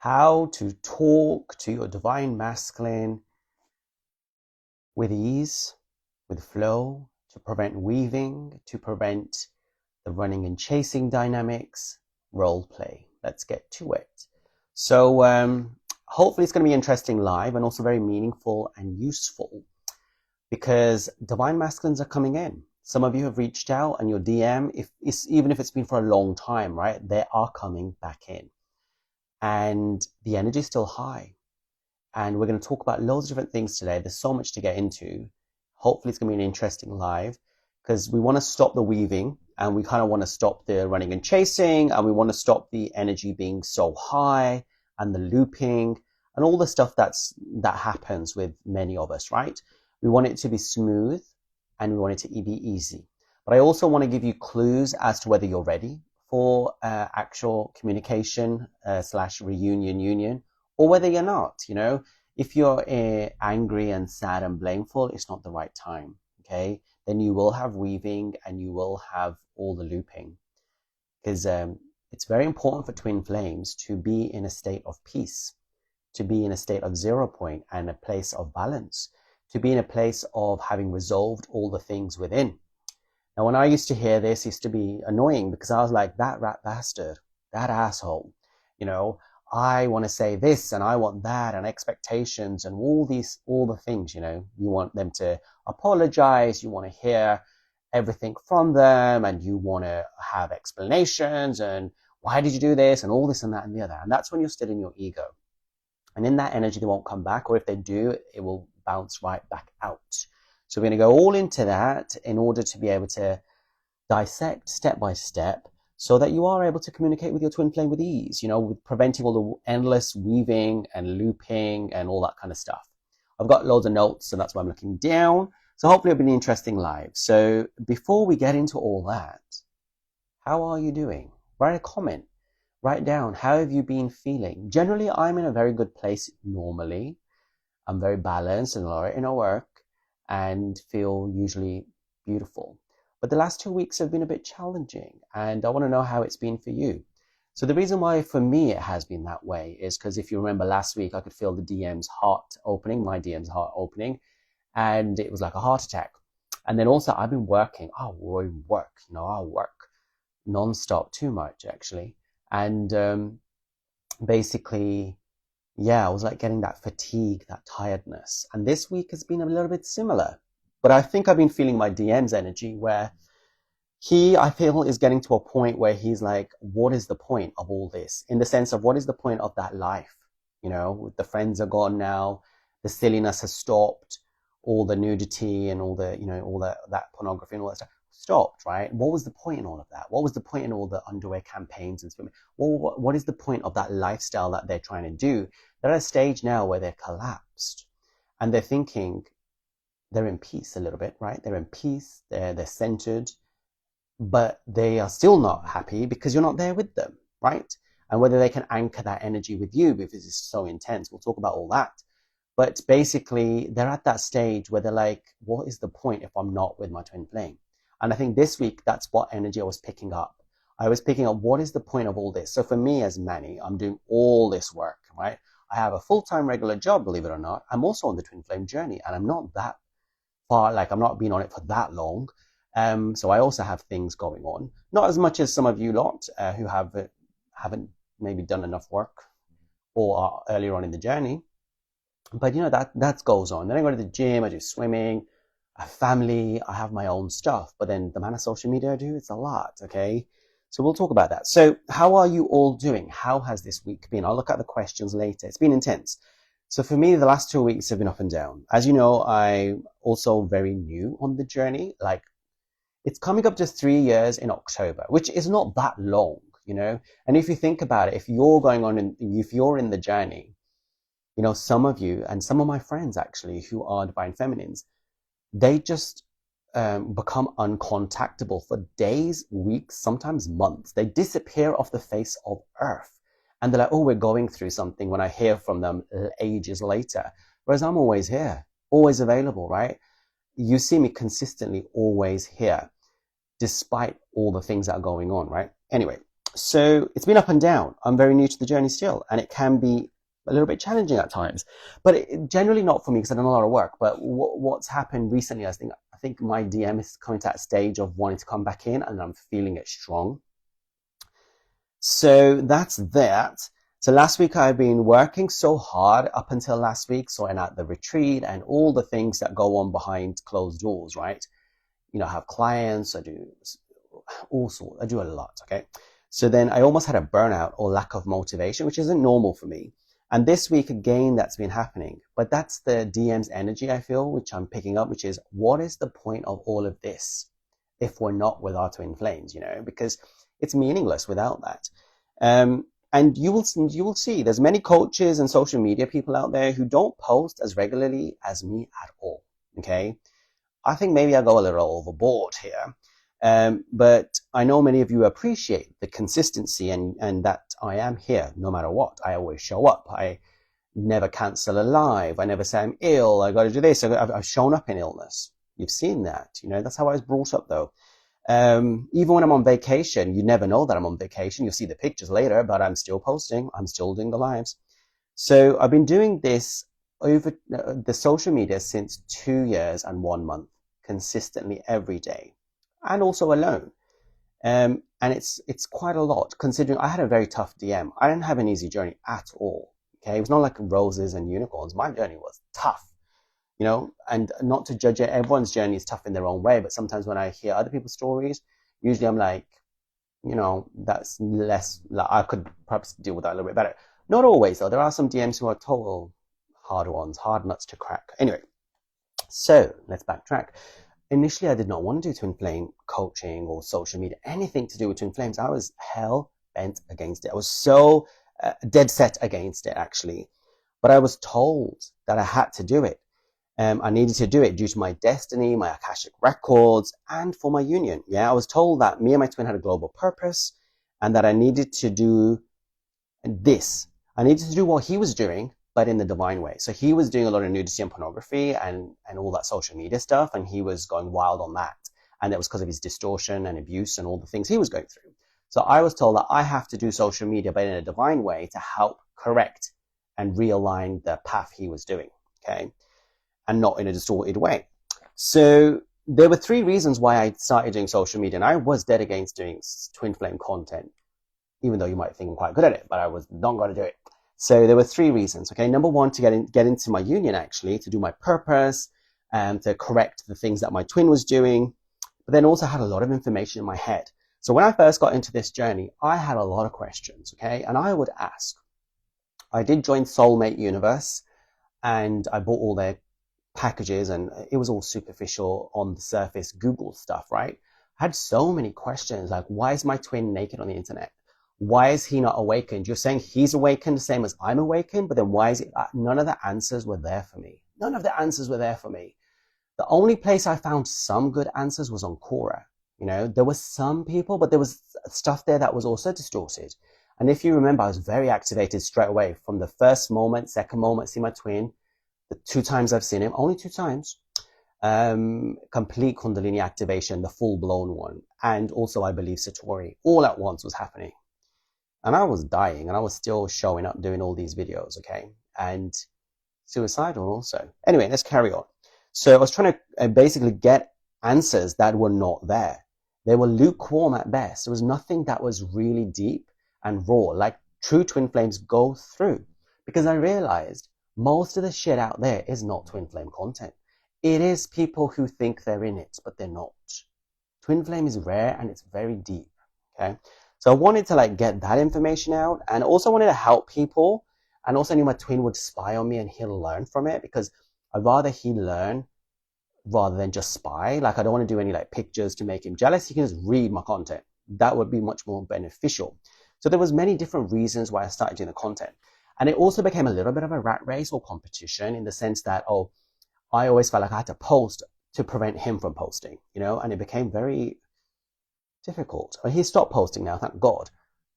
how to talk to your divine masculine with ease, with flow, to prevent weaving, to prevent the running and chasing dynamics, role play. Let's get to it. So hopefully it's going to be interesting live and also very meaningful and useful because divine masculines are coming in. Some of you have reached out and your DM, even if it's been for a long time, right? They are coming back in. And the energy is still high. And we're going to talk about loads of different things today. There's so much to get into. Hopefully it's going to be an interesting live because we want to stop the weaving and we kind of want to stop the running and chasing and we want to stop the energy being so high and the looping and all the stuff that happens with many of us, right? We want it to be smooth and we want it to be easy. But I also want to give you clues as to whether you're ready for actual communication / reunion union, or whether you're not. If you're angry and sad and blameful, it's not the right time, okay? Then you will have weaving and you will have all the looping. Because it's very important for twin flames to be in a state of peace, to be in a state of 0 point and a place of balance, to be in a place of having resolved all the things within. Now, when I used to hear this, it used to be annoying because I was like, that rat bastard, that asshole, I want to say this and I want that and expectations and all the things, you want them to apologize. You want to hear everything from them and you want to have explanations and why did you do this and all this and that and the other. And that's when you're still in your ego. And in that energy, they won't come back, or if they do, it will bounce right back out. So we're going to go all into that in order to be able to dissect step by step so that you are able to communicate with your twin flame with ease, with preventing all the endless weaving and looping and all that kind of stuff. I've got loads of notes, so that's why I'm looking down. So hopefully it'll be an interesting live. So before we get into all that, how are you doing? Write a comment. Write down, how have you been feeling? Generally, I'm in a very good place normally. I'm very balanced and alright in our work and feel usually beautiful. But the last 2 weeks have been a bit challenging and I want to know how it's been for you. So the reason why for me it has been that way is because if you remember last week, I could feel the DM's heart opening, my DM's heart opening, and it was like a heart attack. And then also I've been working. I work non-stop, too much actually. And basically, I was like getting that fatigue, that tiredness. And this week has been a little bit similar. But I think I've been feeling my DM's energy where I feel, is getting to a point where he's like, what is the point of all this? In the sense of what is the point of that life? The friends are gone now. The silliness has stopped. All the nudity and all the, all that pornography and all that stuff stopped, right? What was the point in all of that? What was the point in all the underwear campaigns and swimming? What is the point of that lifestyle that they're trying to do? They're at a stage now where they're collapsed and they're thinking they're in peace a little bit, right? They're in peace, they're centered, but they are still not happy because you're not there with them, right? And whether they can anchor that energy with you because it's so intense, we'll talk about all that. But basically, they're at that stage where they're like, what is the point if I'm not with my twin flame? And I think this week, that's what energy I was picking up. I was picking up, what is the point of all this? So for me as Manny, I'm doing all this work, right? I have a full-time regular job, believe it or not. I'm also on the twin flame journey and I'm not that far, like I'm not been on it for that long. So I also have things going on. Not as much as some of you lot who haven't maybe done enough work or are earlier on in the journey. But that goes on. Then I go to the gym, I do swimming, I have family, I have my own stuff. But then the amount of social media I do, it's a lot, okay? So we'll talk about that. So how are you all doing? How has this week been? I'll look at the questions later. It's been intense. So for me, the last 2 weeks have been up and down. As you know, I'm also very new on the journey. Like, it's coming up to 3 years in October, which is not that long, And if you think about it, if you're in the journey, some of you and some of my friends actually who are divine feminines, they just become uncontactable for days, weeks, sometimes months. They disappear off the face of earth. And they're like, oh, we're going through something when I hear from them ages later. Whereas I'm always here, always available, right? You see me consistently always here, despite all the things that are going on, right? Anyway, So it's been up and down. I'm very new to the journey still, and it can be a little bit challenging at times, but generally not for me because I've done a lot of work. But what's happened recently, I think my DM is coming to that stage of wanting to come back in, and I'm feeling it strong. So that's that. So last week I've been working so hard up until last week, sorting out the retreat and all the things that go on behind closed doors, right? I have clients, I do all sorts, I do a lot, okay? So then I almost had a burnout or lack of motivation, which isn't normal for me. And this week again, that's been happening. But that's the DM's energy, I feel, which I'm picking up, which is what is the point of all of this if we're not with our twin flames, because it's meaningless without that. And you will see there's many coaches and social media people out there who don't post as regularly as me at all. Okay. I think maybe I go a little overboard here. But I know many of you appreciate the consistency and that I am here no matter what. I always show up. I never cancel a live. I never say I'm ill. I got to do this. I've shown up in illness. You've seen that. That's how I was brought up though. Even when I'm on vacation, you never know that I'm on vacation. You'll see the pictures later, but I'm still posting. I'm still doing the lives. So I've been doing this over the social media since 2 years and 1 month, consistently every day, and also alone. And it's quite a lot considering I had a very tough DM. I didn't have an easy journey at all. Okay, it was not like roses and unicorns. My journey was tough. And not to judge it, everyone's journey is tough in their own way. But sometimes when I hear other people's stories, usually I'm like, that's less, like, I could perhaps deal with that a little bit better. Not always, though. There are some DMs who are total hard ones, hard nuts to crack. Anyway, so let's backtrack. Initially, I did not want to do twin flame coaching or social media, anything to do with twin flames. I was hell bent against it. I was so dead set against it, actually. But I was told that I had to do it. I needed to do it due to my destiny, my Akashic records, and for my union. Yeah, I was told that me and my twin had a global purpose and that I needed to do this. I needed to do what he was doing, but in the divine way. So he was doing a lot of nudity and pornography and all that social media stuff, and he was going wild on that. And that was because of his distortion and abuse and all the things he was going through. So I was told that I have to do social media, but in a divine way to help correct and realign the path he was doing. Okay. And not in a distorted way. So there were 3 reasons why I started doing social media, and I was dead against doing twin flame content, even though you might think I'm quite good at it, but I was not going to do it. So there were 3 reasons. Okay, number 1, to get into my union, actually, to do my purpose and to correct the things that my twin was doing, but then also had a lot of information in my head. So when I first got into this journey, I had a lot of questions. Okay, and I would ask. I did join Soulmate Universe, and I bought all their packages, and it was all superficial on the surface Google stuff, right? I had so many questions, like, why is my twin naked on the internet? Why is he not awakened? You're saying he's awakened the same as I'm awakened, but then why is it? None of the answers were there for me. None of the answers were there for me. The only place I found some good answers was on Quora. There were some people, but there was stuff there that was also distorted. And if you remember, I was very activated straight away from the first moment, second moment, see my twin. The 2 times I've seen him, only 2 times, complete Kundalini activation, the full-blown one. And also, I believe, Satori, all at once was happening. And I was dying, and I was still showing up, doing all these videos, okay? And suicidal also. Anyway, let's carry on. So I was trying to basically get answers that were not there. They were lukewarm at best. There was nothing that was really deep and raw, like true twin flames go through. Because I realized most of the shit out there is not twin flame content. It is people who think they're in it, but they're not. Twin flame is rare and it's very deep. Okay. So I wanted to get that information out, and also wanted to help people. And also knew my twin would spy on me and he'll learn from it, because I'd rather he learn rather than just spy. I don't want to do any pictures to make him jealous. He can just read my content. That would be much more beneficial. So there was many different reasons why I started doing the content. And it also became a little bit of a rat race or competition, in the sense that, I always felt like I had to post to prevent him from posting, and it became very difficult. He stopped posting now, thank God.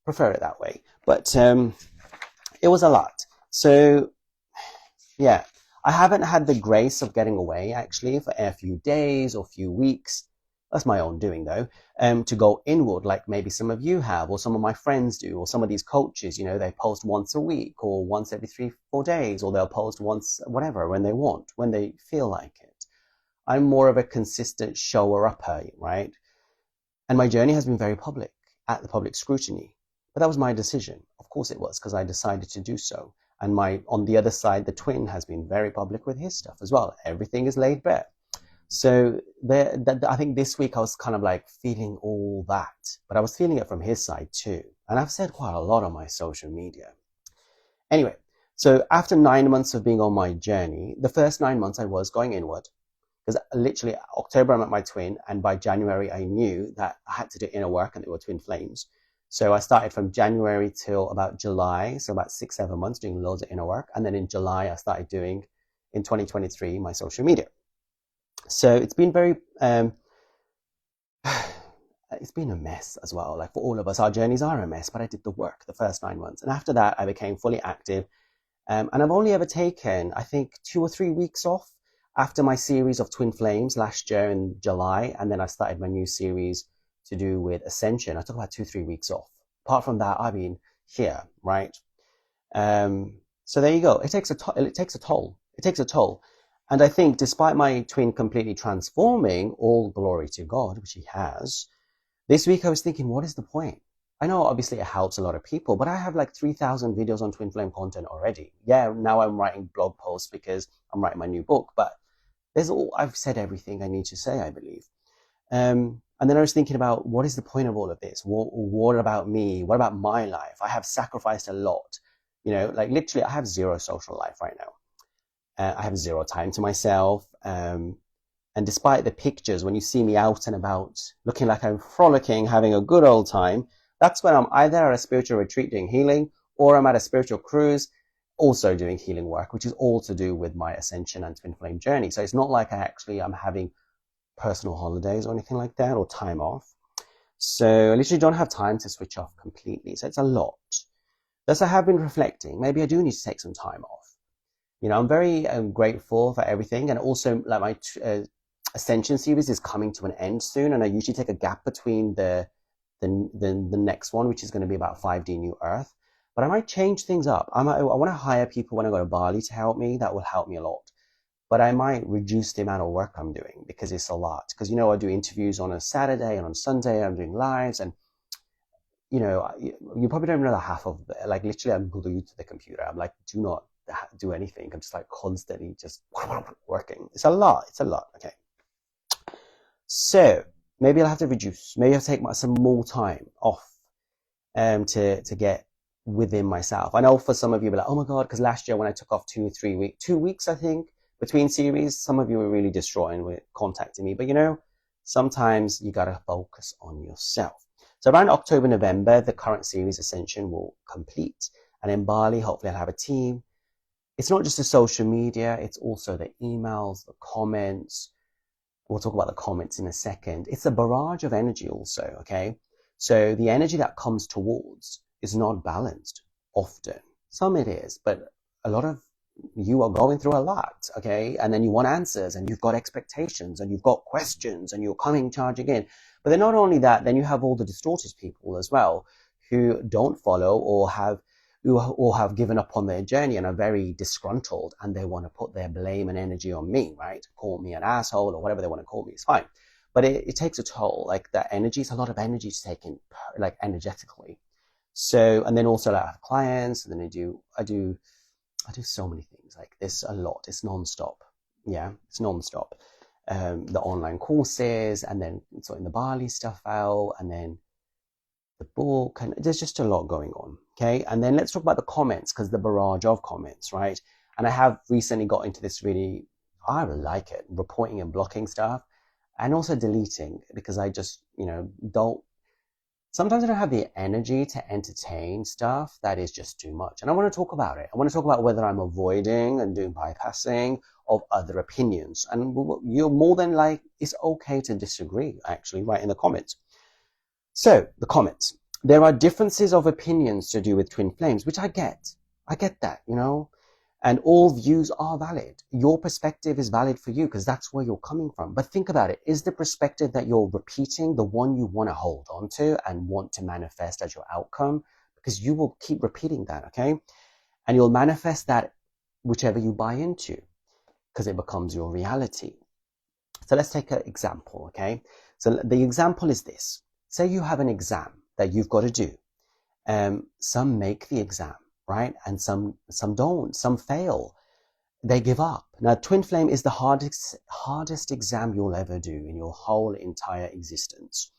Prefer it that way. But it was a lot. So, yeah, I haven't had the grace of getting away, actually, for a few days or few weeks. That's my own doing though, to go inward, like maybe some of you have, or some of my friends do, or some of these coaches, they post once a week or once every 3-4 days, or they'll post once, whatever, when they want, when they feel like it. I'm more of a consistent shower-upper, right? And my journey has been very public, at the public scrutiny. But that was my decision. Of course it was, because I decided to do so. And on the other side, the twin has been very public with his stuff as well. Everything is laid bare. So I think this week I was kind of like feeling all that, but I was feeling it from his side too. And I've said quite a lot on my social media. Anyway, so after 9 months of being on my journey, the first 9 months I was going inward, because literally October I met my twin, and by January I knew that I had to do inner work, and they were twin flames. So I started from January till about July, so about 6-7 months doing loads of inner work. And then in July I started doing, in 2023, my social media. So it's been very, it's been a mess as well. Like for all of us, our journeys are a mess, but I did the work the first 9 months. And after that, I became fully active. And I've only ever taken, I think, 2 or 3 weeks off after my series of Twin Flames last year in July. And then I started my new series to do with Ascension. I took about 2-3 weeks off. Apart from that, I've been here, right? So there you go. It takes a toll. It takes a toll. And I think despite my twin completely transforming, all glory to God, which he has, this week I was thinking, what is the point? I know obviously it helps a lot of people, but I have like 3,000 videos on twin flame content already. Yeah, now I'm writing blog posts because I'm writing my new book, but I've said everything I need to say, I believe. And then I was thinking about, what is the point of all of this? What about me? What about my life? I have sacrificed a lot. Like literally I have zero social life right now. I have zero time to myself. And despite the pictures, when you see me out and about, looking like I'm frolicking, having a good old time, that's when I'm either at a spiritual retreat doing healing, or I'm at a spiritual cruise also doing healing work, which is all to do with my ascension and twin flame journey. So it's not like I'm having personal holidays or anything like that, or time off. So I literally don't have time to switch off completely. So it's a lot. Thus I have been reflecting, maybe I do need to take some time off. I'm very grateful for everything. And also like my Ascension series is coming to an end soon. And I usually take a gap between the next one, which is going to be about 5D New Earth. But I might change things up. I want to hire people when I go to Bali to help me. That will help me a lot. But I might reduce the amount of work I'm doing because it's a lot. Because, I do interviews on a Saturday and on Sunday I'm doing lives. And, you probably don't know the half of it. Like literally I'm glued to the computer. I'm like, do not do anything. I'm just like constantly just working. It's a lot. Okay. So maybe I'll have to reduce. Maybe I'll take some more time off to get within myself. I know for some of you be like, oh my God, because last year when I took off 2 weeks, I think, between series, some of you were really destroying with contacting me. But sometimes you got to focus on yourself. So around October, November, the current series Ascension will complete. And in Bali, hopefully I'll have a team. It's not just the social media, it's also the emails, the comments. We'll talk about the comments in a second. It's a barrage of energy also, okay? So the energy that comes towards is not balanced often. Some it is, but a lot of you are going through a lot, okay? And then you want answers, and you've got expectations, and you've got questions, and you're coming charging in. But then not only that, then you have all the distorted people as well who don't follow or have given up on their journey and are very disgruntled, and they want to put their blame and energy on me, right? Call me an asshole or whatever they want to call me. It's fine. But it takes a toll. Like that energy, it's a lot of energy to take in, like energetically. So, and then also like I have clients, and then I do so many things like this a lot. It's nonstop. Yeah, it's nonstop. The online courses, and then sorting the Bali stuff out, and then the book, and there's just a lot going on. Okay, and then let's talk about the comments, because the barrage of comments, right? And I have recently got into this I really like it, reporting and blocking stuff, and also deleting, because I just, sometimes I don't have the energy to entertain stuff that is just too much. And I want to talk about it. I want to talk about whether I'm avoiding and doing bypassing of other opinions. And you're more than like, it's okay to disagree, actually, right in the comments. So the comments, there are differences of opinions to do with twin flames, which I get that, And all views are valid. Your perspective is valid for you because that's where you're coming from. But think about it. Is the perspective that you're repeating the one you want to hold on to and want to manifest as your outcome? Because you will keep repeating that, okay? And you'll manifest that whichever you buy into because it becomes your reality. So let's take an example, okay? So the example is this. Say you have an exam that you've got to do. Some make the exam, right? And some don't. Some fail. They give up. Now, twin flame is the hardest exam you'll ever do in your whole entire existence.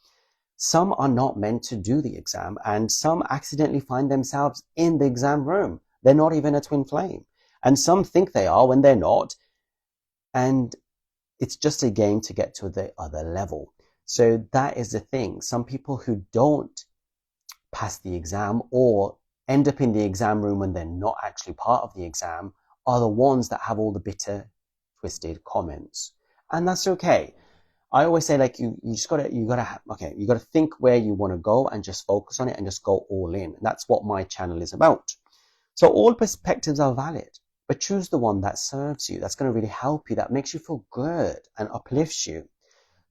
Some are not meant to do the exam, and some accidentally find themselves in the exam room. They're not even a twin flame. And some think they are when they're not. And it's just a game to get to the other level. So that is the thing. Some people who don't pass the exam or end up in the exam room when they're not actually part of the exam are the ones that have all the bitter, twisted comments. And that's okay. I always say, like, you gotta think where you want to go and just focus on it and just go all in. And that's what my channel is about. So all perspectives are valid, but choose the one that serves you, that's going to really help you, that makes you feel good and uplifts you.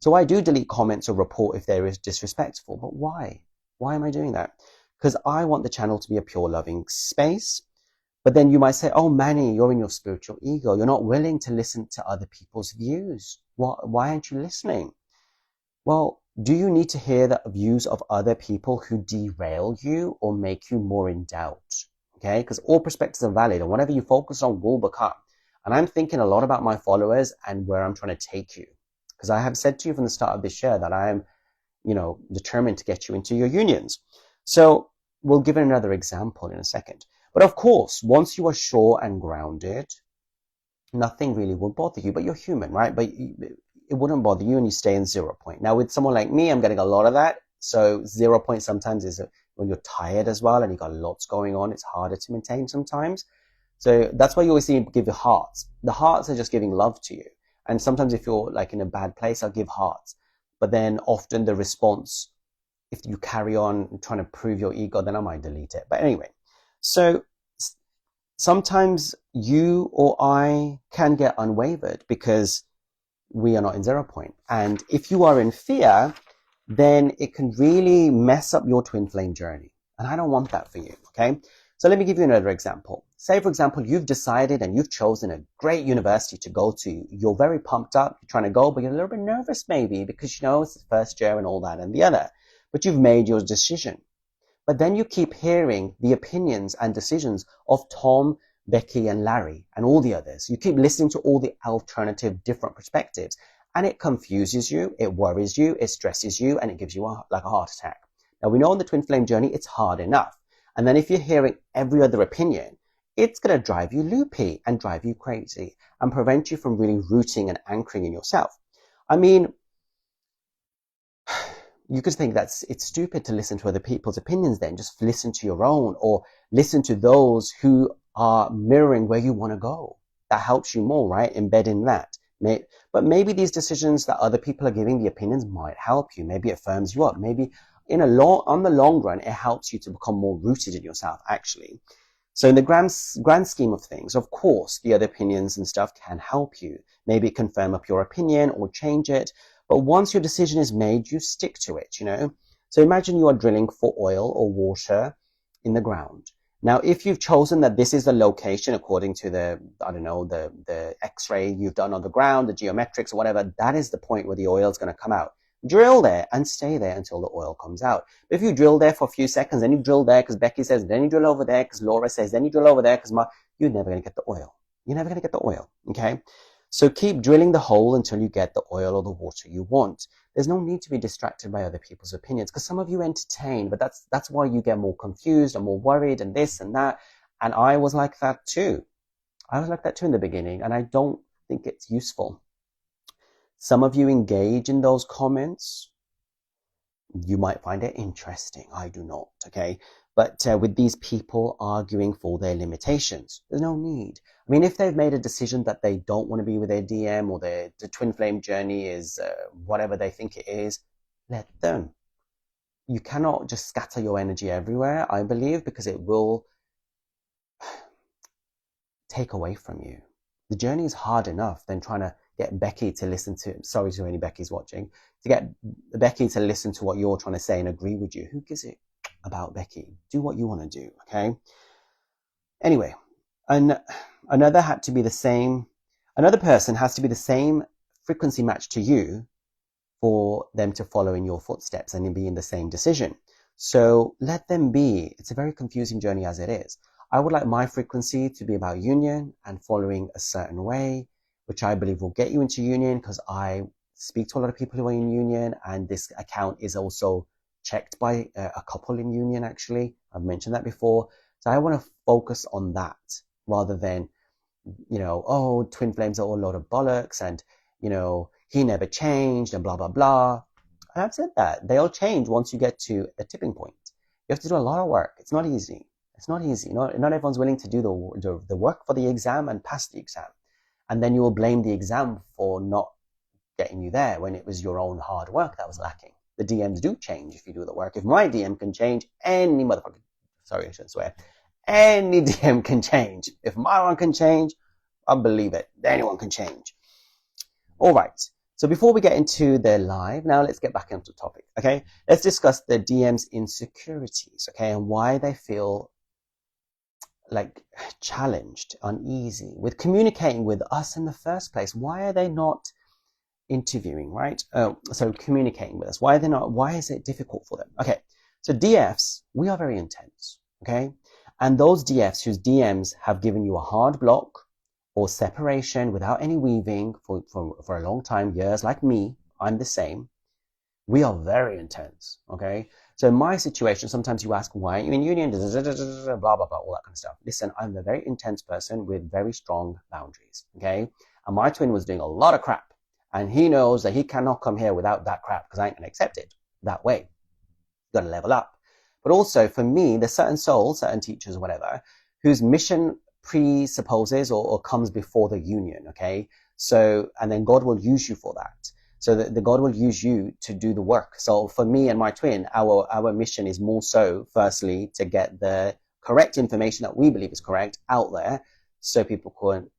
So I do delete comments or report if there is disrespectful, but why? Why am I doing that? Because I want the channel to be a pure loving space. But then you might say, oh, Manny, you're in your spiritual ego. You're not willing to listen to other people's views. Why aren't you listening? Well, do you need to hear the views of other people who derail you or make you more in doubt? Okay, because all perspectives are valid, and whatever you focus on will become. And I'm thinking a lot about my followers and where I'm trying to take you. Because I have said to you from the start of this year that I am, determined to get you into your unions. So we'll give another example in a second. But of course, once you are sure and grounded, nothing really will bother you. But you're human, right? But it wouldn't bother you and you stay in 0 point. Now, with someone like me, I'm getting a lot of that. So 0 point sometimes is when you're tired as well and you've got lots going on, it's harder to maintain sometimes. So that's why you always see me give you hearts. The hearts are just giving love to you. And sometimes if you're like in a bad place, I'll give hearts. But then often the response, if you carry on trying to prove your ego, then I might delete it. But anyway, so sometimes you or I can get unwavered because we are not in 0 point. And if you are in fear, then it can really mess up your twin flame journey. And I don't want that for you, okay? So let me give you another example. Say, for example, you've decided and you've chosen a great university to go to. You're very pumped up, you're trying to go, but you're a little bit nervous maybe because, it's the first year and all that and the other. But you've made your decision. But then you keep hearing the opinions and decisions of Tom, Becky, and Larry, and all the others. You keep listening to all the alternative different perspectives, and it confuses you, it worries you, it stresses you, and it gives you like a heart attack. Now, we know on the twin flame journey, it's hard enough. And then if you're hearing every other opinion, it's going to drive you loopy and drive you crazy and prevent you from really rooting and anchoring in yourself. I mean, you could think that it's stupid to listen to other people's opinions then. Just listen to your own or listen to those who are mirroring where you want to go. That helps you more, right? Embed in that. But maybe these decisions that other people are giving, the opinions, might help you. Maybe it firms you up. Maybe on the long run, it helps you to become more rooted in yourself, actually. So in the grand scheme of things, of course, the other opinions and stuff can help you. Maybe it can firm up your opinion or change it. But once your decision is made, you stick to it, So imagine you are drilling for oil or water in the ground. Now, if you've chosen that this is the location according to the X-ray you've done on the ground, the geometrics or whatever, that is the point where the oil is going to come out. Drill there and stay there until the oil comes out. But if you drill there for a few seconds, then you drill there because Becky says, then you drill over there because Laura says, then you drill over there because you're never going to get the oil. You're never going to get the oil, okay? So keep drilling the hole until you get the oil or the water you want. There's no need to be distracted by other people's opinions because some of you entertain, but that's why you get more confused and more worried and this and that. And I was like that too. I was like that too in the beginning, and I don't think it's useful. Some of you engage in those comments. You might find it interesting. I do not, okay? But with these people arguing for their limitations, there's no need. I mean, if they've made a decision that they don't want to be with their DM or the twin flame journey is whatever they think it is, let them. You cannot just scatter your energy everywhere, I believe, because it will take away from you. The journey is hard enough than trying to get Becky to listen to, sorry to any Becky's watching, to get Becky to listen to what you're trying to say and agree with you. Who gives it about Becky? Do what you want to do, okay? Anyway, another person has to be the same frequency match to you for them to follow in your footsteps and be in the same decision. So let them be. It's a very confusing journey as it is. I would like my frequency to be about union and following a certain way, which I believe will get you into union, because I speak to a lot of people who are in union, and this account is also checked by a couple in union, actually. I've mentioned that before. So I want to focus on that rather than, twin flames are all a load of bollocks, and, he never changed and blah, blah, blah. And I've said that. They'll change once you get to a tipping point. You have to do a lot of work. It's not easy. It's not easy. Not everyone's willing to do the work for the exam and pass the exam. And then you will blame the exam for not getting you there when it was your own hard work that was lacking. The DMs do change if you do the work. If my DM can change, any motherfucker, sorry, I shouldn't swear, any DM can change. If my one can change, I believe it. Anyone can change. All right. So before we get into the live, now let's get back into the topic, okay? Let's discuss the DM's insecurities, okay, and why they feel like challenged, uneasy with communicating with us in the first place. Why are they not interviewing, right? So communicating with us. Why are they not? Why is it difficult for them? Okay, so DFs, we are very intense, okay? And those DFs whose DMs have given you a hard block or separation without any weaving for a long time, years, like me, I'm the same. We are very intense, okay? So in my situation, sometimes you ask, why are you in union? Blah, blah, blah, all that kind of stuff. Listen, I'm a very intense person with very strong boundaries, okay? And my twin was doing a lot of crap. And he knows that he cannot come here without that crap, because I ain't going to accept it that way. You've got to level up. But also for me, there's certain souls, certain teachers or whatever, whose mission presupposes or comes before the union, okay? So, and then God will use you for that. So the God will use you to do the work. So for me and my twin, our mission is more so, firstly, to get the correct information that we believe is correct out there, so people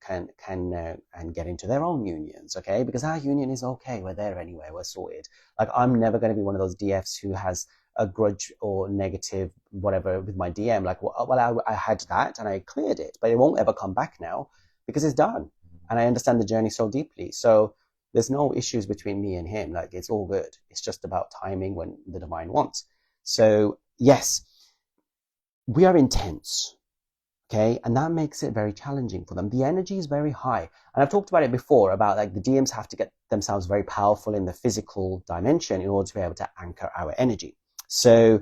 can and get into their own unions, okay? Because our union is okay. We're there anyway. We're sorted. Like, I'm never going to be one of those DFs who has a grudge or negative whatever with my DM. Like, well, I had that and I cleared it, but it won't ever come back now because it's done. And I understand the journey so deeply. So there's no issues between me and him. Like, it's all good. It's just about timing when the divine wants. So yes, we are intense. Okay, and that makes it very challenging for them. The energy is very high. And I've talked about it before, about like the DMs have to get themselves very powerful in the physical dimension in order to be able to anchor our energy. So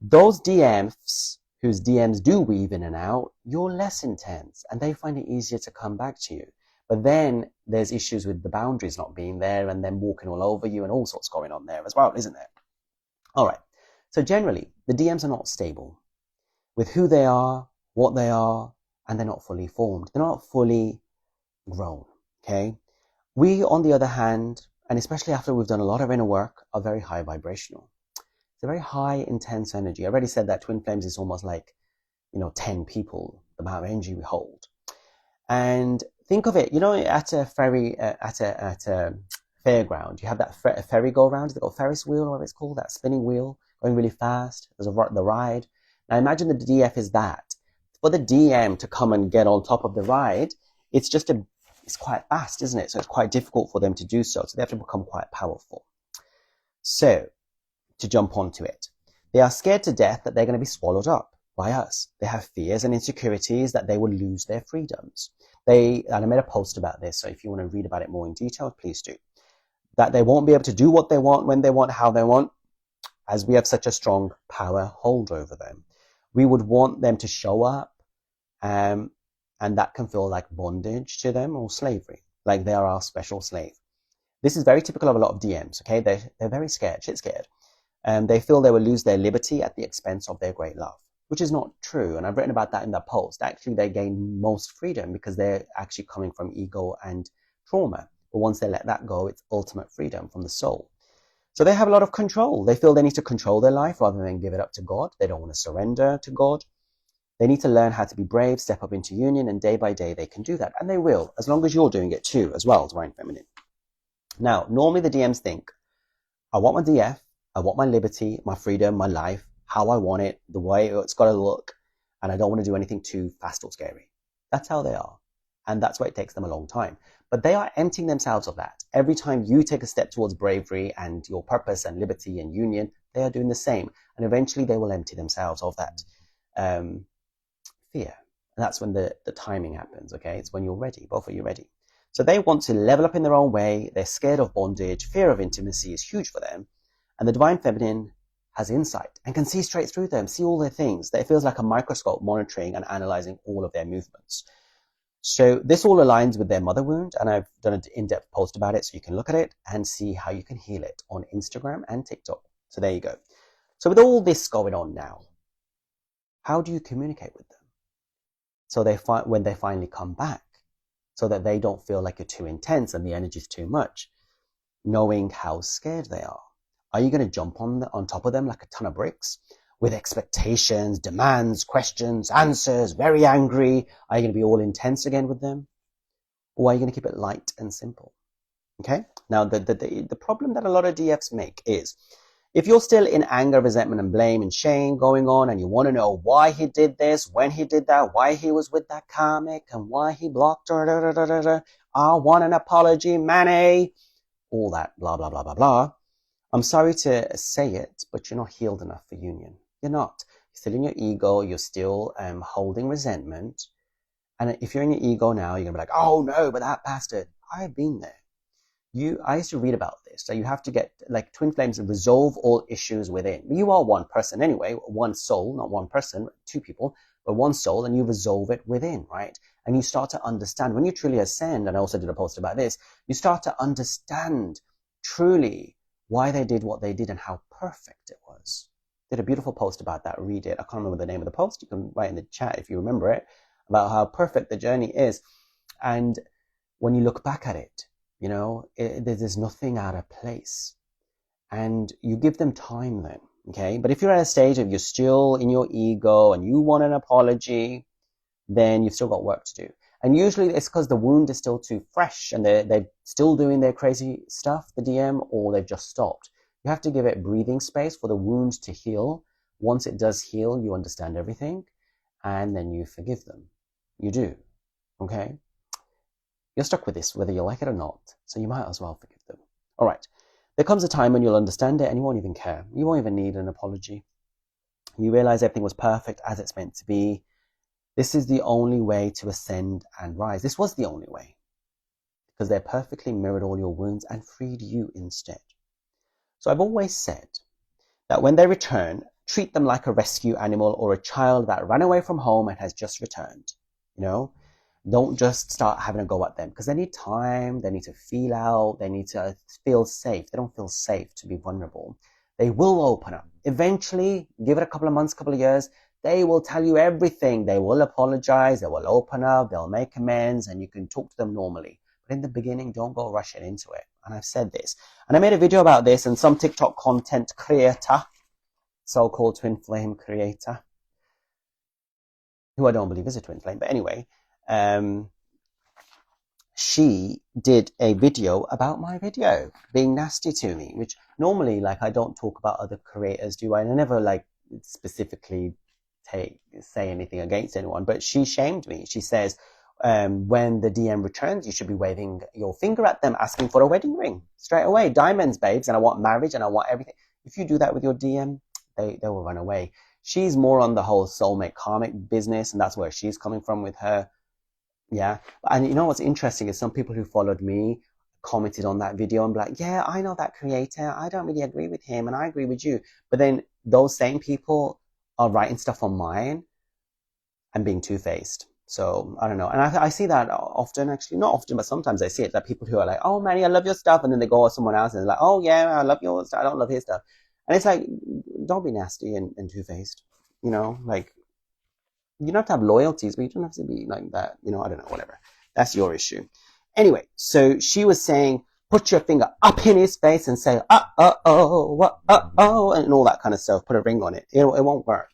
those DMs whose DMs do weave in and out, you're less intense and they find it easier to come back to you. But then there's issues with the boundaries not being there and them walking all over you and all sorts going on there as well, isn't there? All right. So generally, the DMs are not stable with who they are, what they are, and they're not fully formed. They're not fully grown, okay? We, on the other hand, and especially after we've done a lot of inner work, are very high vibrational. It's a very high, intense energy. I already said that twin flames is almost like, 10 people, the amount of energy we hold. And think of it, at a ferry, at a fairground, you have that ferry go around. They've got a Ferris wheel, or whatever it's called, that spinning wheel going really fast. There's the ride. Now imagine the DF is that. For the DM to come and get on top of the ride, it's quite fast, isn't it? So it's quite difficult for them to do so. So they have to become quite powerful. So to jump onto it, they are scared to death that they're going to be swallowed up by us. They have fears and insecurities that they will lose their freedoms. And I made a post about this, so if you want to read about it more in detail, please do. That they won't be able to do what they want, when they want, how they want, as we have such a strong power hold over them. We would want them to show up, and that can feel like bondage to them or slavery, like they are our special slave. This is very typical of a lot of DMs, okay? They're very scared, shit scared. They feel they will lose their liberty at the expense of their great love, which is not true. And I've written about that in that post. Actually, they gain most freedom because they're actually coming from ego and trauma. But once they let that go, it's ultimate freedom from the soul. So they have a lot of control. They feel they need to control their life rather than give it up to God. They don't want to surrender to God. They need to learn how to be brave, step up into union, and day by day they can do that. And they will, as long as you're doing it too, as well, Divine Feminine. Now, normally the DMs think, I want my DF, I want my liberty, my freedom, my life, how I want it, the way it's got to look, and I don't want to do anything too fast or scary. That's how they are. And that's why it takes them a long time. But they are emptying themselves of that. Every time you take a step towards bravery and your purpose and liberty and union, they are doing the same. And eventually they will empty themselves of that fear. And that's when the timing happens, okay? It's when you're ready, both of you ready. So they want to level up in their own way. They're scared of bondage. Fear of intimacy is huge for them. And the Divine Feminine has insight and can see straight through them, see all their things. It feels like a microscope monitoring and analyzing all of their movements. So this all aligns with their mother wound, and I've done an in-depth post about it, so you can look at it and see how you can heal it on Instagram and TikTok. So there you go. So with all this going on now, how do you communicate with them? So when they finally come back, so that they don't feel like you're too intense and the energy is too much, knowing how scared they are. Are you going to jump on top of them like a ton of bricks with expectations, demands, questions, answers, very angry? Are you going to be all intense again with them? Or are you going to keep it light and simple? Okay? Now, the problem that a lot of DFs make is, if you're still in anger, resentment, and blame and shame going on, and you want to know why he did this, when he did that, why he was with that comic, and why he blocked her, I want an apology, Manny, all that, blah, blah, blah, blah, blah. I'm sorry to say it, but you're not healed enough for union. You're not. You're still in your ego. You're still holding resentment. And if you're in your ego now, you're going to be like, oh no, but that bastard. I've been there. I used to read about this. So you have to get, like, twin flames and resolve all issues within. You are one person anyway, one soul, not one person, two people, but one soul, and you resolve it within, right? And you start to understand, when you truly ascend, and I also did a post about this, you start to understand truly why they did what they did and how perfect it was. Did a beautiful post about that. Read it. I can't remember the name of the post. You can write in the chat if you remember it, about how perfect the journey is. And when you look back at it, you know, there's nothing out of place. And you give them time then, okay? But if you're at a stage of you're still in your ego and you want an apology, then you've still got work to do. And usually it's because the wound is still too fresh and they're still doing their crazy stuff, the DM, or they've just stopped. You have to give it breathing space for the wound to heal. Once it does heal, you understand everything, and then you forgive them. You do, okay? You're stuck with this, whether you like it or not, so you might as well forgive them. All right. There comes a time when you'll understand it and you won't even care. You won't even need an apology. You realize everything was perfect as it's meant to be. This is the only way to ascend and rise. This was the only way, because they perfectly mirrored all your wounds and freed you instead. So I've always said that when they return, treat them like a rescue animal or a child that ran away from home and has just returned. You know, don't just start having a go at them, because they need time, they need to feel out, they need to feel safe. They don't feel safe to be vulnerable. They will open up. Eventually, give it a couple of months, couple of years, they will tell you everything. They will apologize, they will open up, they'll make amends, and you can talk to them normally. But in the beginning, don't go rushing into it. And I've said this. And I made a video about this, and some TikTok content creator, so-called twin flame creator, who I don't believe is a twin flame, but anyway, she did a video about my video being nasty to me, which normally, like, I don't talk about other creators, do I? And I never, like, specifically say anything against anyone, but she shamed me. She says, when the DM returns, you should be waving your finger at them, asking for a wedding ring straight away. Diamonds, babes, and I want marriage, and I want everything. If you do that with your DM, they will run away. She's more on the whole soulmate karmic business, and that's where she's coming from with her. Yeah. And you know what's interesting is some people who followed me commented on that video and be like, yeah, I know that creator. I don't really agree with him, and I agree with you. But then those same people are writing stuff on mine and being two-faced. So I don't know. And I see that often, actually. Not often, but sometimes I see it. That people who are like, oh, Manny, I love your stuff. And then they go with someone else and they're like, oh, yeah, I love your stuff. I don't love his stuff. And it's like, don't be nasty and two-faced. You know, like, you don't have to have loyalties, but you don't have to be like that. You know, I don't know, whatever. That's your issue. Anyway, so she was saying, put your finger up in his face and say, and all that kind of stuff. Put a ring on it. It won't work.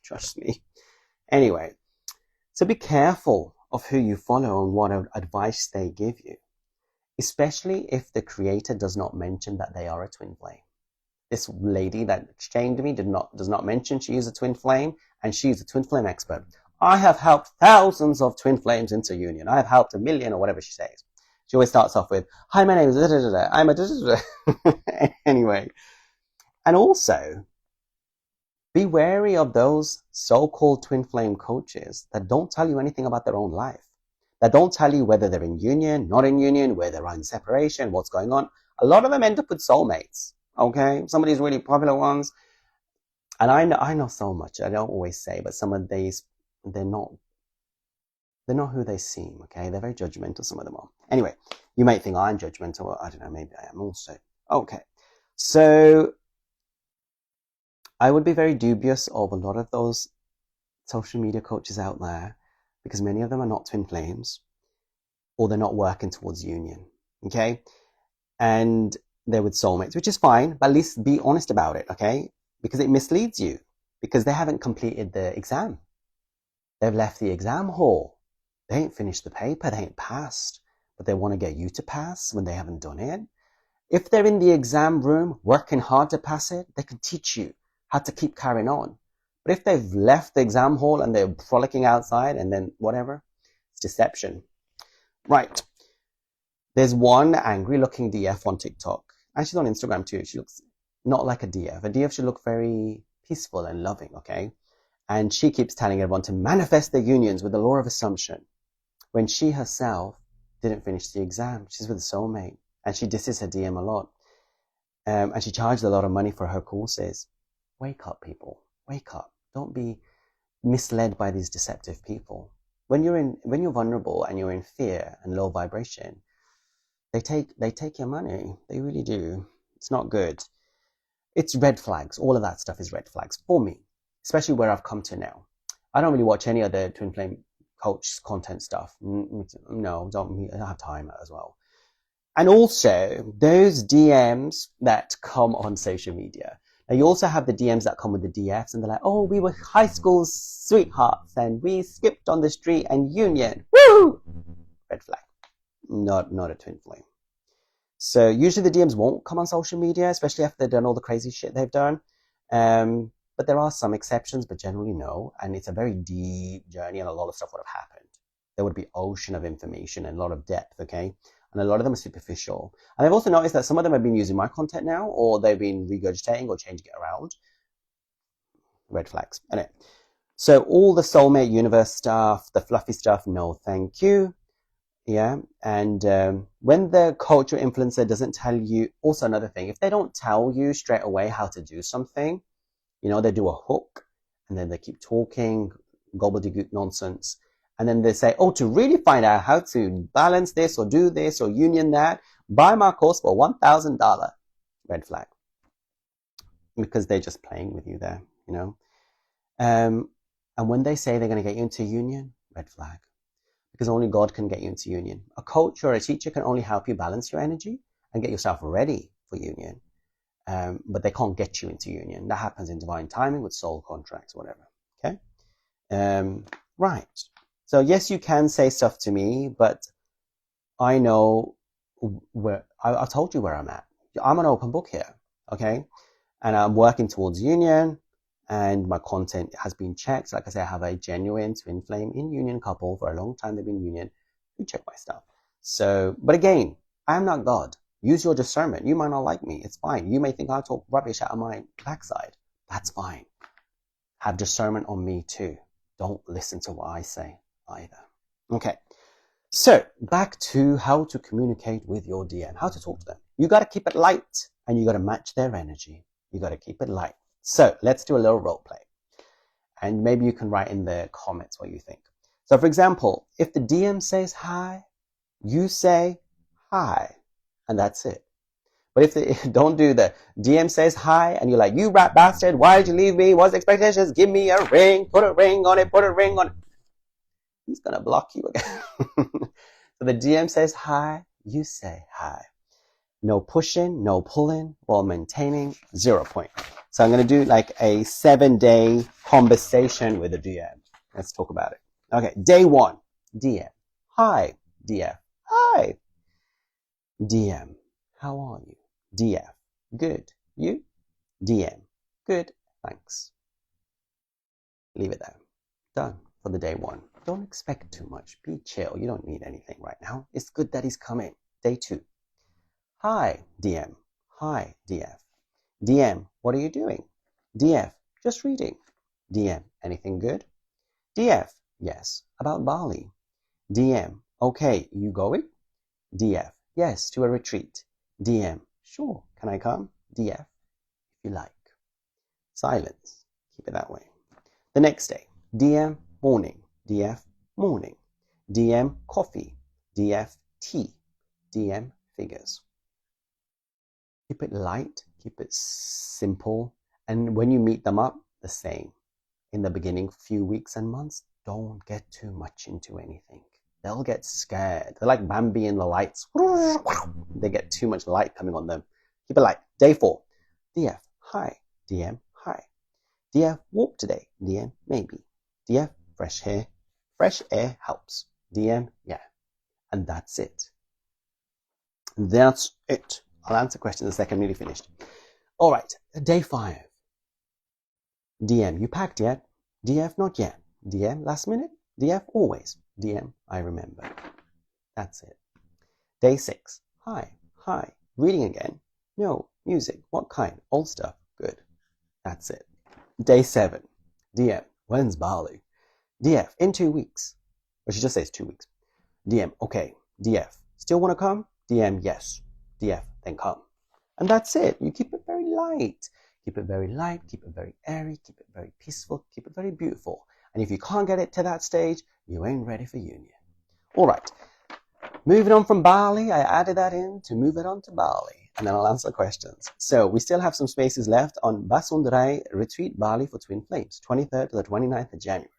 Trust me. Anyway, so be careful of who you follow and what advice they give you, especially if the creator does not mention that they are a twin flame. This lady that exchanged me does not mention she is a twin flame, and she's a twin flame expert. I have helped thousands of twin flames into union. I have helped 1 million, or whatever she says. She always starts off with, hi, my name is da-da-da-da. I'm a da-da-da-da. Anyway. And also, be wary of those so-called twin flame coaches that don't tell you anything about their own life, that don't tell you whether they're in union, not in union, where they're in separation, what's going on. A lot of them end up with soulmates, okay? Some of these really popular ones. And I know so much. I don't always say, but some of these, they're not who they seem, okay? They're very judgmental, some of them are. Anyway, you might think I'm judgmental. I don't know, maybe I am also. Okay, so I would be very dubious of a lot of those social media coaches out there, because many of them are not twin flames, or they're not working towards union, okay? And they're with soulmates, which is fine, but at least be honest about it, okay? Because it misleads you, because they haven't completed the exam. They've left the exam hall. They ain't finished the paper, they ain't passed, but they want to get you to pass when they haven't done it. If they're in the exam room working hard to pass it, they can teach you how to keep carrying on. But if they've left the exam hall and they're frolicking outside and then whatever, it's deception. Right. There's one angry looking DF on TikTok, and she's on Instagram too. She looks not like a DF. A DF should look very peaceful and loving, okay? And she keeps telling everyone to manifest their unions with the law of assumption, when she herself didn't finish the exam. She's with a soulmate, and she disses her DM a lot. And she charged a lot of money for her courses. Wake up, people. Wake up. Don't be misled by these deceptive people. When you're vulnerable and you're in fear and low vibration, they take your money. They really do. It's not good. It's red flags. All of that stuff is red flags for me, especially where I've come to now. I don't really watch any other twin flame coach content stuff. No, I don't have time as well. And also those DMs that come on social media. Now you also have the DMs that come with the DFs, and they're like, oh, we were high school sweethearts and we skipped on the street and union. Woo! Red flag. Not a twin flame. So usually the DMs won't come on social media, especially after they've done all the crazy shit they've done. But there are some exceptions, but generally no. And it's a very deep journey, and a lot of stuff would have happened. There would be ocean of information and a lot of depth, okay? And a lot of them are superficial. And I've also noticed that some of them have been using my content now, or they've been regurgitating or changing it around. Red flags. Anyway, so all the soulmate universe stuff, the fluffy stuff, no thank you. Yeah. And when the coach or influencer doesn't tell you, also another thing, if they don't tell you straight away how to do something, they do a hook and then they keep talking gobbledygook nonsense. And then they say, oh, to really find out how to balance this or do this or union that, buy my course for $1,000. Red flag. Because they're just playing with you there, And when they say they're going to get you into union, red flag. Because only God can get you into union. A coach or a teacher can only help you balance your energy and get yourself ready for union. But they can't get you into union. That happens in divine timing with soul contracts, whatever. Okay? Right. So yes, you can say stuff to me, but I know where I told you where I'm at. I'm an open book here, okay? And I'm working towards union, and my content has been checked. Like I say, I have a genuine twin flame in union couple for a long time. They've been in union. You check my stuff. So, but again, I'm not God. Use your discernment. You might not like me. It's fine. You may think I talk rubbish out of my backside. That's fine. Have discernment on me too. Don't listen to what I say either. Okay. So back to how to communicate with your DM, how to talk to them. You got to keep it light, and you got to match their energy. You got to keep it light. So let's do a little role play, and maybe you can write in the comments what you think. So for example, if the DM says hi, you say hi, and that's it. But if they don't do the DM says hi, and you're like, you rat bastard, why did you leave me? What's the expectations? Give me a ring, put a ring on it, put a ring on it. He's going to block you again. So the DM says hi, you say hi. No pushing, no pulling, while maintaining 0 point. So I'm going to do like a 7-day conversation with a DM. Let's talk about it. Okay, day 1, DM. Hi, DF. Hi. DM. How are you? DF. Good. You? DM. Good. Thanks. Leave it there. Done for the day 1. Don't expect too much. Be chill. You don't need anything right now. It's good that he's coming. Day 2. Hi, DM. Hi, DF. DM, what are you doing? DF, just reading. DM, anything good? DF, yes, about Bali. DM, okay, you going? DF, yes, to a retreat. DM, sure, can I come? DF, if you like. Silence, keep it that way. The next day, DM, morning. DF, morning. DM, coffee. DF, tea. DM, figures. Keep it light, keep it simple, and when you meet them up, the same. In the beginning, few weeks and months, don't get too much into anything. They'll get scared. They're like Bambi in the lights. They get too much light coming on them. Keep it light. Day 4. DF, hi. DM, hi. DF, walk today. DM, maybe. DF, fresh hair. Fresh air helps. DM, yeah. And that's it. That's it. I'll answer questions in a second. I'm nearly finished. All right. Day 5. DM, you packed yet? DF, not yet. DM, last minute? DF, always. DM, I remember. That's it. Day 6. Hi. Hi. Reading again? No. Music. What kind? Old stuff. Good. That's it. Day 7. DM, when's Bali? DF, in 2 weeks. Well, she just says 2 weeks. DM, okay. DF, still want to come? DM, yes. DF, then come. And that's it. You keep it very light. Keep it very light, keep it very airy, keep it very peaceful, keep it very beautiful. And if you can't get it to that stage, you ain't ready for union. All right. Moving on from Bali, I added that in to move it on to Bali. And then I'll answer questions. So we still have some spaces left on Basundarai Retreat Bali for Twin Flames, 23rd to the 29th of January.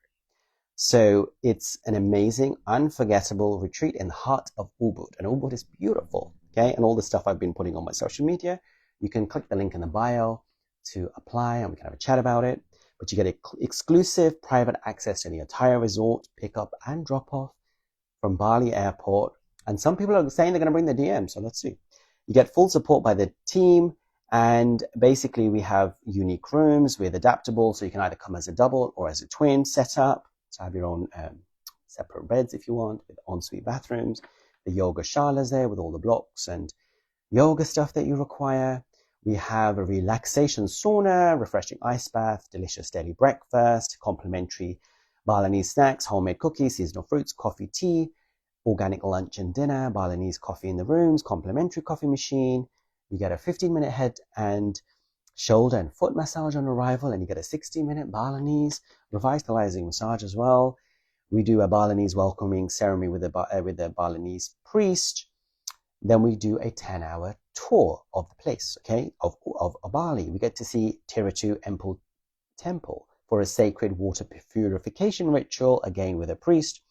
So it's an amazing, unforgettable retreat in the heart of Ubud. And Ubud is beautiful, okay? And all the stuff I've been putting on my social media, you can click the link in the bio to apply and we can have a chat about it. But you get exclusive private access to the entire resort, pick up and drop off from Bali airport. And some people are saying they're going to bring the DM, so let's see. You get full support by the team, and basically we have unique rooms with adaptable, so you can either come as a double or as a twin setup. So have your own separate beds if you want, with ensuite bathrooms. The yoga shalas there with all the blocks and yoga stuff that you require. We have a relaxation sauna, refreshing ice bath, delicious daily breakfast, complimentary Balinese snacks, homemade cookies, seasonal fruits, coffee, tea, organic lunch and dinner, Balinese coffee in the rooms, complimentary coffee machine. You get a 15-minute head and shoulder and foot massage on arrival, and you get a 60-minute Balinese revitalizing massage as well. We do a Balinese welcoming ceremony with a Balinese priest. Then we do a 10-hour tour of the place, okay, of Bali. We get to see Tiratu Temple for a sacred water purification ritual, again with a priest.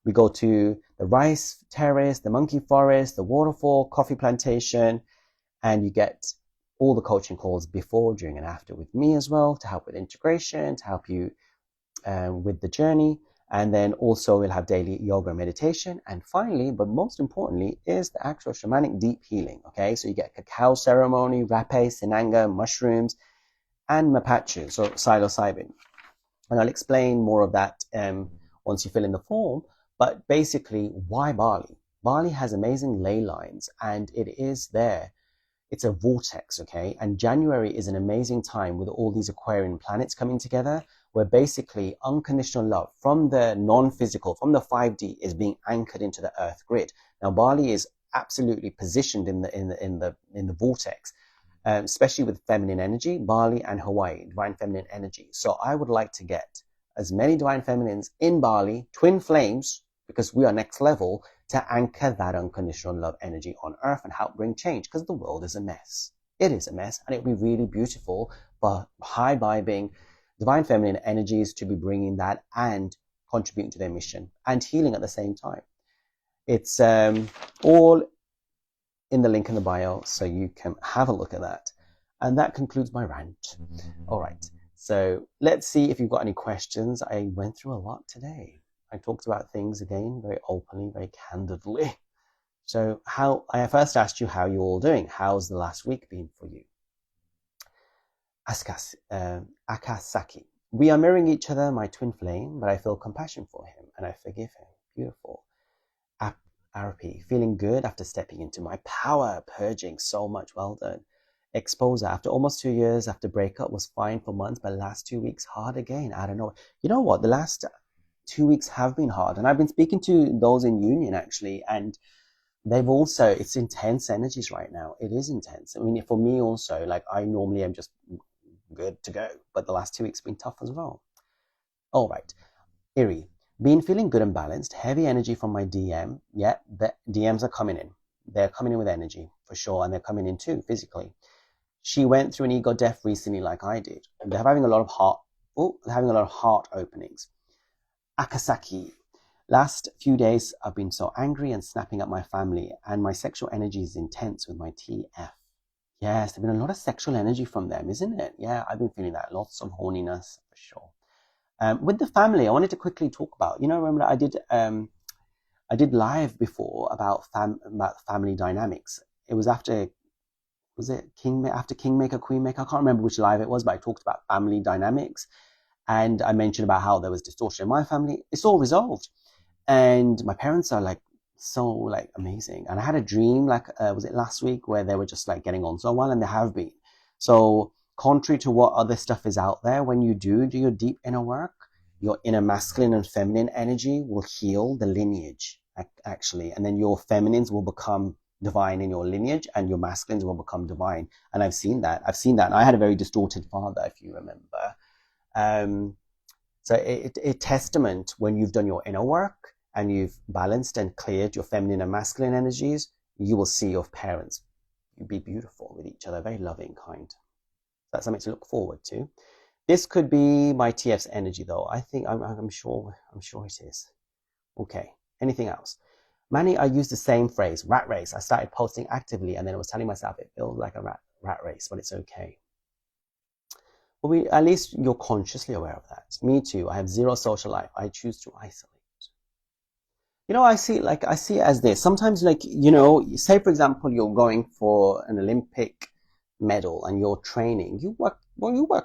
We go to the rice terrace, the monkey forest, the waterfall, coffee plantation, and you get all the coaching calls before, during, and after with me as well to help with integration, to help you with the journey. And then also we'll have daily yoga and meditation. And finally, but most importantly, is the actual shamanic deep healing. Okay, so you get cacao ceremony, rapé, sinanga, mushrooms, and mapachu, so psilocybin. And I'll explain more of that once you fill in the form. But basically, why Bali? Bali has amazing ley lines, and it is there. It's a vortex, okay? And January is an amazing time with all these Aquarian planets coming together, where basically unconditional love from the non-physical, from the 5D, is being anchored into the Earth grid. Now, Bali is absolutely positioned in the vortex, especially with feminine energy. Bali and Hawaii, divine feminine energy. So I would like to get as many divine feminines in Bali, twin flames, because we are next level, to anchor that unconditional love energy on Earth and help bring change, because the world is a mess. It is a mess, and it would be really beautiful for high vibing divine feminine energies to be bringing that and contributing to their mission and healing at the same time. It's all in the link in the bio, so you can have a look at that. And that concludes my rant. All right. So let's see if you've got any questions. I went through a lot today. I talked about things again very openly, very candidly. So I first asked you how you're all doing. How's the last week been for you? Akasaki. We are mirroring each other, my twin flame, but I feel compassion for him and I forgive him. Beautiful. Arapi, feeling good after stepping into my power, purging so much. Well done. Exposure, after almost 2 years after breakup, was fine for months, but last 2 weeks hard again. I don't know. You know what? The last 2 weeks have been hard, and I've been speaking to those in union actually, and they've also, it's intense energies right now. It is intense. I mean, for me also, like I normally am just good to go, but the last 2 weeks have been tough as well. All right. Iri, been feeling good and balanced, heavy energy from my DM. Yeah, the DMs are coming in. They're coming in with energy for sure, and they're coming in too physically. She went through an ego death recently, like I did. They're having a lot of heart openings. Akasaki, last few days I've been so angry and snapping at my family, and my sexual energy is intense with my TF. Yes, there's been a lot of sexual energy from them, isn't it? Yeah, I've been feeling that. Lots of horniness for sure. With the family, I wanted to quickly talk about. Remember I did live before about family dynamics. It was after Kingmaker, Queenmaker? I can't remember which live it was, but I talked about family dynamics, and I mentioned about how there was distortion in my family. It's all resolved, and my parents are like so like amazing. And I had a dream was it last week where they were just like getting on so well, and they have been. So contrary to what other stuff is out there, when you do your deep inner work, your inner masculine and feminine energy will heal the lineage actually, and then your feminines will become divine in your lineage and your masculines will become divine. And I've seen that. And I had a very distorted father, if you remember. So it testament when you've done your inner work and you've balanced and cleared your feminine and masculine energies, you will see your parents be beautiful with each other, very loving, kind. That's something to look forward to. This could be my TF's energy, though. I think I'm sure it is. Okay. Anything else? Manny, I used the same phrase, rat race. I started posting actively, and then I was telling myself it feels like a rat race, but it's okay. Well, at least you're consciously aware of that. Me too. I have zero social life. I choose to isolate. I see it as this. Sometimes, say for example, you're going for an Olympic medal and you're training. You work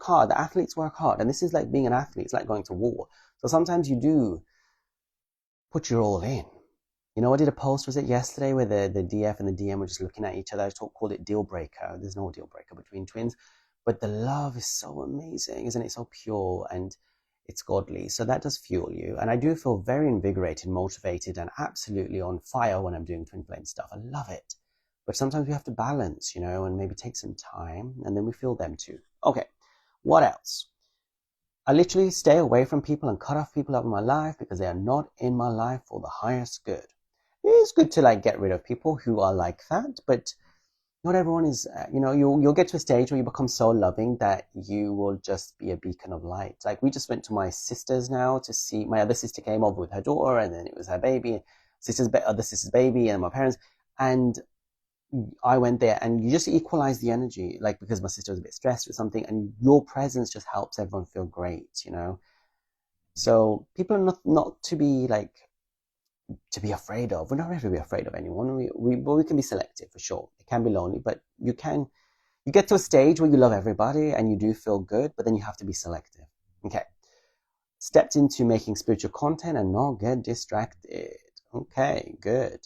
hard. The athletes work hard, and this is like being an athlete. It's like going to war. So sometimes you do put your all in. I did a post, was it yesterday, where the DF and the DM were just looking at each other. I called it deal breaker. There's no deal breaker between twins, but the love is so amazing, isn't it? So pure and it's godly. So that does fuel you. And I do feel very invigorated, motivated, and absolutely on fire when I'm doing twin flame stuff. I love it. But sometimes we have to balance, and maybe take some time, and then we feel them too. Okay, what else? I literally stay away from people and cut off people out of my life because they are not in my life for the highest good. It is good to get rid of people who are like that, but not everyone is, you'll get to a stage where you become so loving that you will just be a beacon of light. Like we just went to my sister's now to see, my other sister came over with her daughter, and then it was her baby, other sister's baby, and my parents, and I went there, and you just equalize the energy, because my sister was a bit stressed or something, and your presence just helps everyone feel great, So people are not to be afraid of. We're not ready to be afraid of anyone. We can be selective for sure. It can be lonely, but you get to a stage where you love everybody and you do feel good, but then you have to be selective. Okay. Stepped into making spiritual content and not get distracted. Okay, good.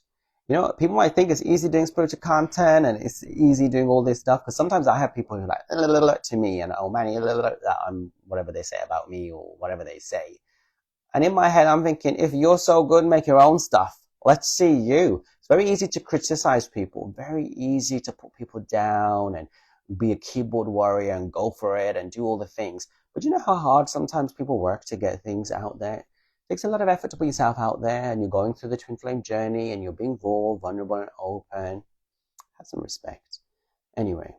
People might think it's easy doing spiritual content and it's easy doing all this stuff, because sometimes I have people who are like to me and, oh man, I'm whatever they say about me or whatever they say. And in my head, I'm thinking, if you're so good, make your own stuff. Let's see you. It's very easy to criticize people, very easy to put people down and be a keyboard warrior and go for it and do all the things. But you know how hard sometimes people work to get things out there? It takes a lot of effort to put yourself out there, and you're going through the twin flame journey and you're being raw, vulnerable, and open. Have some respect. Anyway,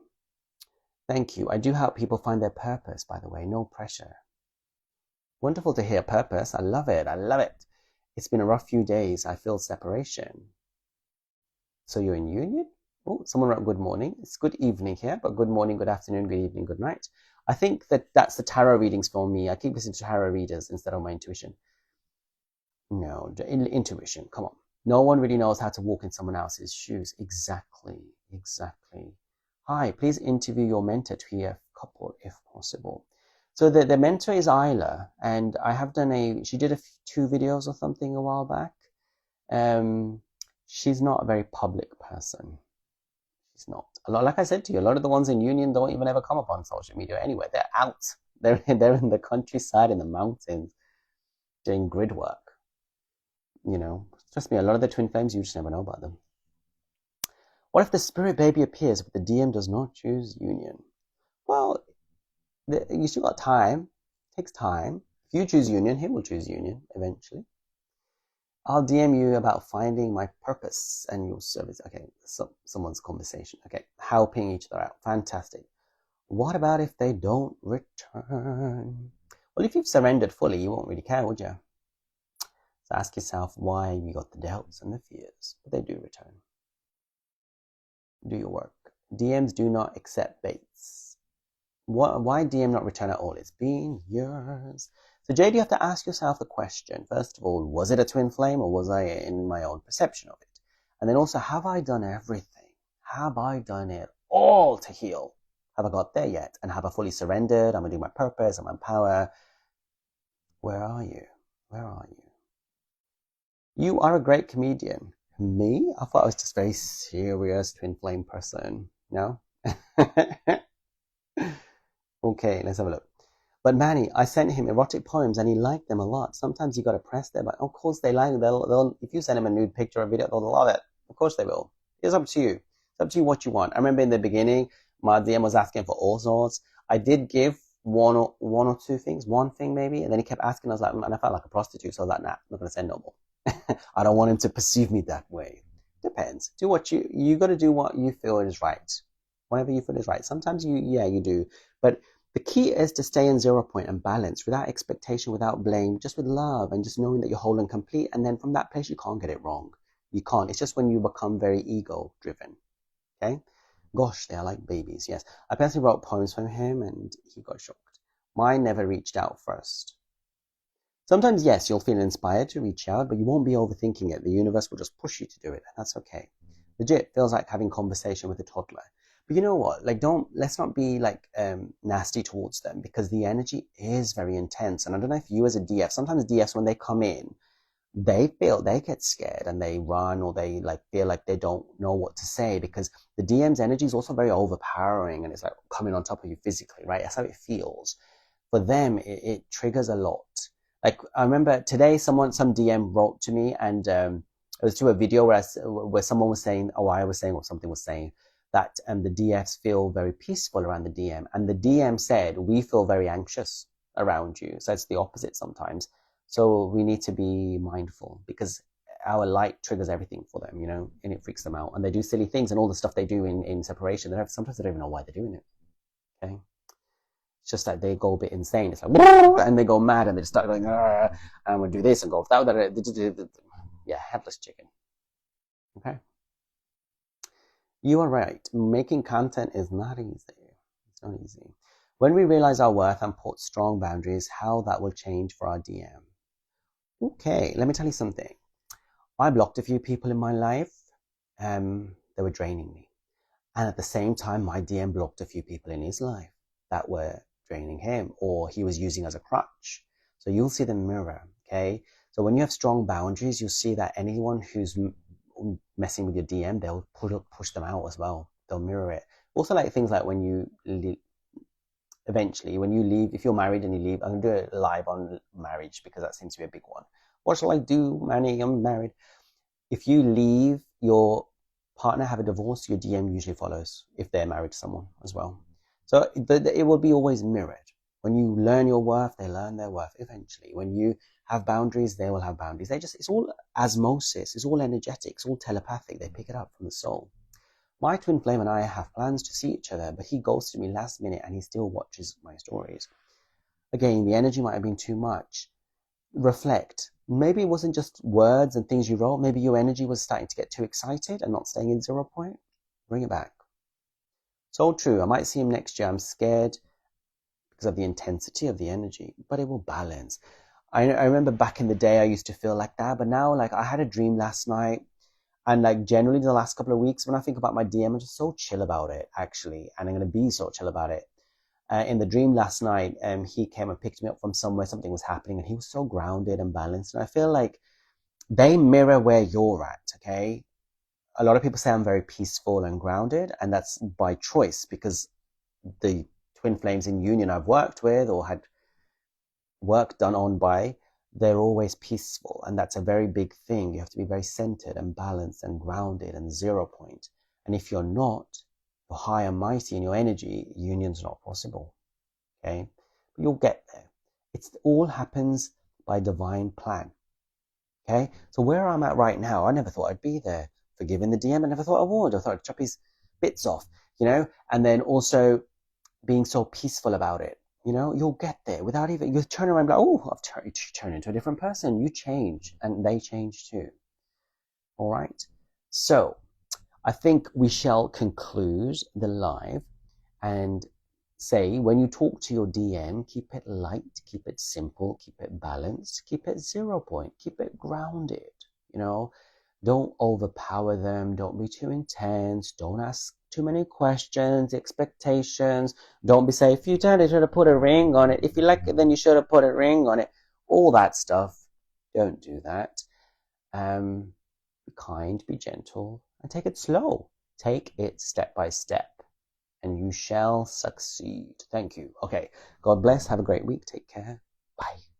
thank you. I do help people find their purpose, by the way, no pressure. Wonderful to hear purpose. I love it. I love it. It's been a rough few days. I feel separation. So you're in union? Oh, someone wrote good morning. It's good evening here, but good morning, good afternoon, good evening, good night. I think that's the tarot readings for me. I keep listening to tarot readers instead of my intuition. No, intuition. Come on. No one really knows how to walk in someone else's shoes. Exactly. Exactly. Hi, please interview your mentor to hear couple if possible. So the mentor is Isla, and I have done she did two videos or something a while back. She's not a very public person. She's not. Like I said to you, a lot of the ones in Union don't even ever come up on social media anyway. They're out. They're in the countryside, in the mountains, doing grid work. Trust me, a lot of the twin flames, you just never know about them. What if the spirit baby appears, but the DM does not choose union? Well, you still got time. It takes time. If you choose union, he will choose union eventually. I'll DM you about finding my purpose and your service. Okay, someone's conversation. Okay, helping each other out. Fantastic. What about if they don't return? Well, if you've surrendered fully, you won't really care, would you? So ask yourself why you got the doubts and the fears, but they do return. Do your work. DMs do not accept baits. Why DM not return at all? It's been years. So Jade, you have to ask yourself the question. First of all, was it a twin flame or was I in my own perception of it? And then also, have I done everything? Have I done it all to heal? Have I got there yet? And have I fully surrendered? Am I doing my purpose? Am I in power? Where are you? Where are you? You are a great comedian. Me? I thought I was just a very serious twin flame person. No? Okay, let's have a look. But Manny, I sent him erotic poems and he liked them a lot. Sometimes you got to press them, but of course they like them. They'll if you send him a nude picture or video, they'll love it. Of course they will. It's up to you. It's up to you what you want. I remember in the beginning, my DM was asking for all sorts. I did give one or two things, one thing maybe, and then he kept asking. I was like, and I felt like a prostitute, so I was like, nah, I'm not gonna send no more. I don't want him to perceive me that way. Depends. Do what you got to do what you feel is right. Whatever you feel is right. Sometimes you do, but the key is to stay in 0 point and balance without expectation, without blame, just with love and just knowing that you're whole and complete. And then from that place, you can't get it wrong. You can't. It's just when you become very ego driven. Okay. Gosh, they are like babies. Yes. I personally wrote poems for him and he got shocked. Mine never reached out first. Sometimes, yes, you'll feel inspired to reach out, but you won't be overthinking it. The universe will just push you to do it. And that's okay. Legit feels like having conversation with a toddler. But you know what? Like, let's not be like nasty towards them because the energy is very intense. And I don't know if you as a DF, sometimes DFs, when they come in, they get scared and they run or they like feel like they don't know what to say because the DM's energy is also very overpowering and it's like coming on top of you physically, right? That's how it feels. For them, it triggers a lot. Like I remember today, some DM wrote to me and it was to a video where someone was saying, or I was saying, or something was saying that the DFs feel very peaceful around the DM. And the DM said, we feel very anxious around you. So it's the opposite sometimes. So we need to be mindful because our light triggers everything for them, and it freaks them out. And they do silly things and all the stuff they do in separation. Sometimes they don't even know why they're doing it. Okay. It's just that they go a bit insane. It's like, and they go mad and they just start going, and I'm going to do this and go, yeah, headless chicken. Okay. You are right. Making content is not easy. It's not easy. When we realize our worth and put strong boundaries, how that will change for our DM. Okay, let me tell you something. I blocked a few people in my life. They were draining me. And at the same time, my DM blocked a few people in his life that were draining him or he was using as a crutch. So you'll see the mirror, okay? So when you have strong boundaries, you'll see that anyone who's messing with your DM, they'll push them out as well. They'll mirror it. Also, like things like when you eventually, when you leave, if you're married and you leave, I'm going to do it live on marriage because that seems to be a big one. What shall I do, Manny? I'm married. If you leave your partner, have a divorce, your DM usually follows if they're married to someone as well. So it will be always mirrored. When you learn your worth, they learn their worth eventually. When you have boundaries, they will have boundaries. It's all osmosis. It's all energetic. It's all telepathic. They pick it up from the soul. My twin flame and I have plans to see each other, but he ghosted me last minute and he still watches my stories. Again, the energy might have been too much. Reflect. Maybe it wasn't just words and things you wrote. Maybe your energy was starting to get too excited and not staying in 0 point. Bring it back. So true. I might see him next year. I'm scared because of the intensity of the energy, but it will balance. I remember back in the day, I used to feel like that, but now, like, I had a dream last night, and like generally the last couple of weeks, when I think about my DM, I'm just so chill about it, actually, and I'm going to be so chill about it. In the dream last night, he came and picked me up from somewhere, something was happening, and he was so grounded and balanced, and I feel like they mirror where you're at, okay? A lot of people say I'm very peaceful and grounded, and that's by choice, because the twin flames in union I've worked with or had work done on by, they're always peaceful. And that's a very big thing. You have to be very centered and balanced and grounded and 0 point. And if you're not, you're high and mighty in your energy, union's not possible. Okay? But you'll get there. It all happens by divine plan. Okay? So where I'm at right now, I never thought I'd be there. Forgiving the DM, I never thought I would. I thought I'd chop his bits off, and then also being so peaceful about it. You'll get there without even, you turn around and be like, oh, you turn into a different person. You change, and they change too. All right. So I think we shall conclude the live and say, when you talk to your DM, keep it light, keep it simple, keep it balanced, keep it 0 point, keep it grounded. Don't overpower them. Don't be too intense. Don't ask too many questions, expectations. Don't be saying, if you should have put a ring on it. If you like it, then you should have put a ring on it. All that stuff. Don't do that. Be kind, be gentle, and take it slow. Take it step by step, and you shall succeed. Thank you. Okay. God bless. Have a great week. Take care. Bye.